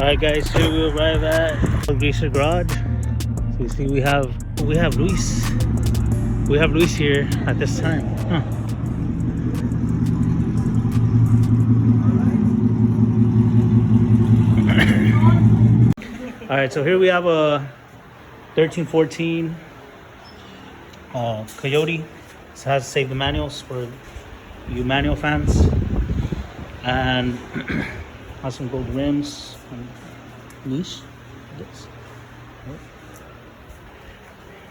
Alright guys, here we arrive at Greaser Garage. So you see we have Luis. We have Luis here at this time. Huh. Alright, so here we have a 1314 Coyote. This has Save the Manuals for you manual fans. And has some gold rims and leash.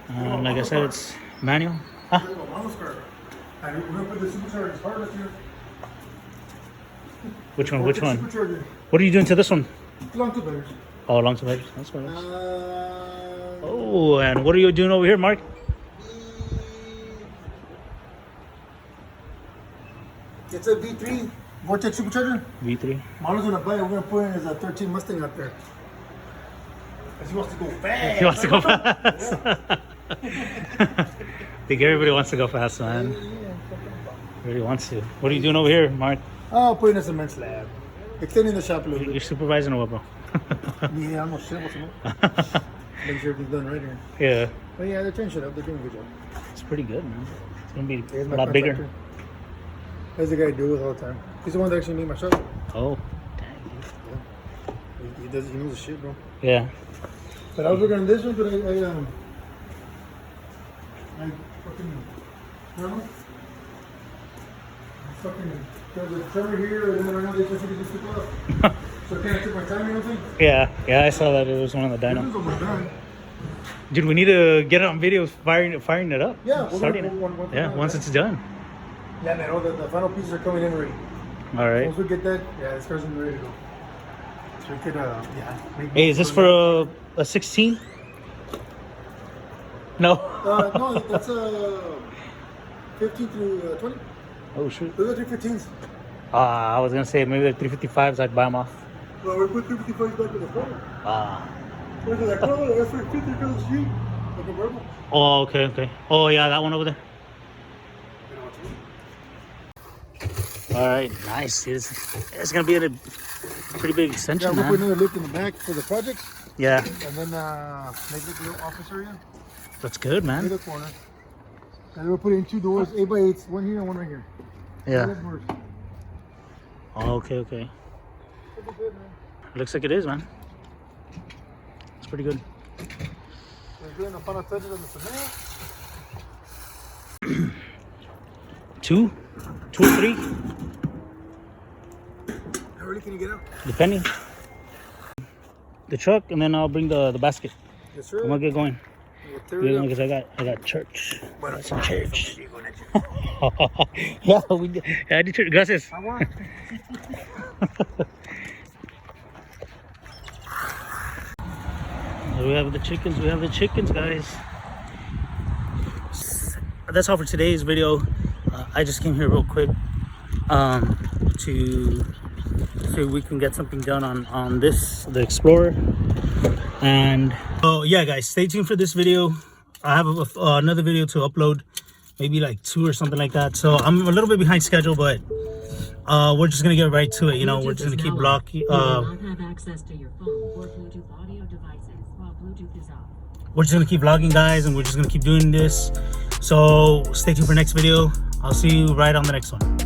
And like I said, it's manual. Huh? Which one? Which one? What are you doing to this one? Long to bears. Oh, long to bears. That's what it is. Oh, and what are you doing over here, Mark? It's a V3 Vortex supercharger. V3. Marlon's gonna buy it. We're gonna put it as a 13 Mustang out there. Because he wants to go fast. He wants to go fast. I think everybody wants to go fast, man. Everybody wants to. What are you doing over here, Mark? Oh, putting a cement slab. Extending the shop a little bit. You're supervising or what, bro? Yeah, I'm not shit. What's up? Make sure everything's done right here. Yeah. But yeah, they're trying shit up. They're doing a good job. It's pretty good, man. It's gonna be Here's a my lot bigger. contractor. That's the guy I do with all the time. He's the one that actually made my shop. Oh, Yeah. He does. He knows the shit, bro. yeah. But I was working on this one, but I fucking, I don't know. There's a tremor here, and then right now they just took off. So I kind of took my time, you know what I'm saying? Yeah, I saw that it was one of the This dyno. is almost done. Dude, we need to get it on video firing it up. Yeah, Starting it. Yeah, once it's done. Yeah, man, all the final pieces are coming in already. All right. Once we get that, yeah, this car's ready to go. So we could, yeah. Hey, is this for a 16? No. No, that's 15 through 20. Oh shoot. Those are 315s. I was gonna say maybe the 355s. I'd buy them off. Well, we put 355s back in the front. Look at that color, that's for 50 across the street. Like a rebel. Oh, okay. Oh yeah, that one over there. All right, nice. It's gonna be a pretty big extension, Yeah, we'll put man. another lift in the back for the project. Yeah, And then make it a little office area. that's good, In man. the corner. And then we'll put in 2 doors, 8x8s, one here and one right here. Yeah. That works. Oh, okay. Should be good, man. Looks like it is, man. It's pretty good. We're doing the final touches on the cement. 2 or 3, How early can you get out? depending. The truck, and then I'll bring the basket. Yes, sir. I'm gonna get going. We'll tear it up. Because I got church. Bueno, Got some church. Digo, next. Yeah, we did. I did church. Gracias. I want. We have the chickens. We have the chickens, guys. That's all for today's video. I just came here real quick to see if we can get something done on this, the Explorer. And oh yeah, guys, stay tuned for this video. I have another video to upload, maybe like 2 or something like that. So I'm a little bit behind schedule, but we're just gonna get right to it. You know, we're just gonna keep blocking. Not have access to your phone or Bluetooth audio devices while Bluetooth is off. We're just gonna keep vlogging, guys, and we're just gonna keep doing this. So stay tuned for next video. I'll see you right on the next one.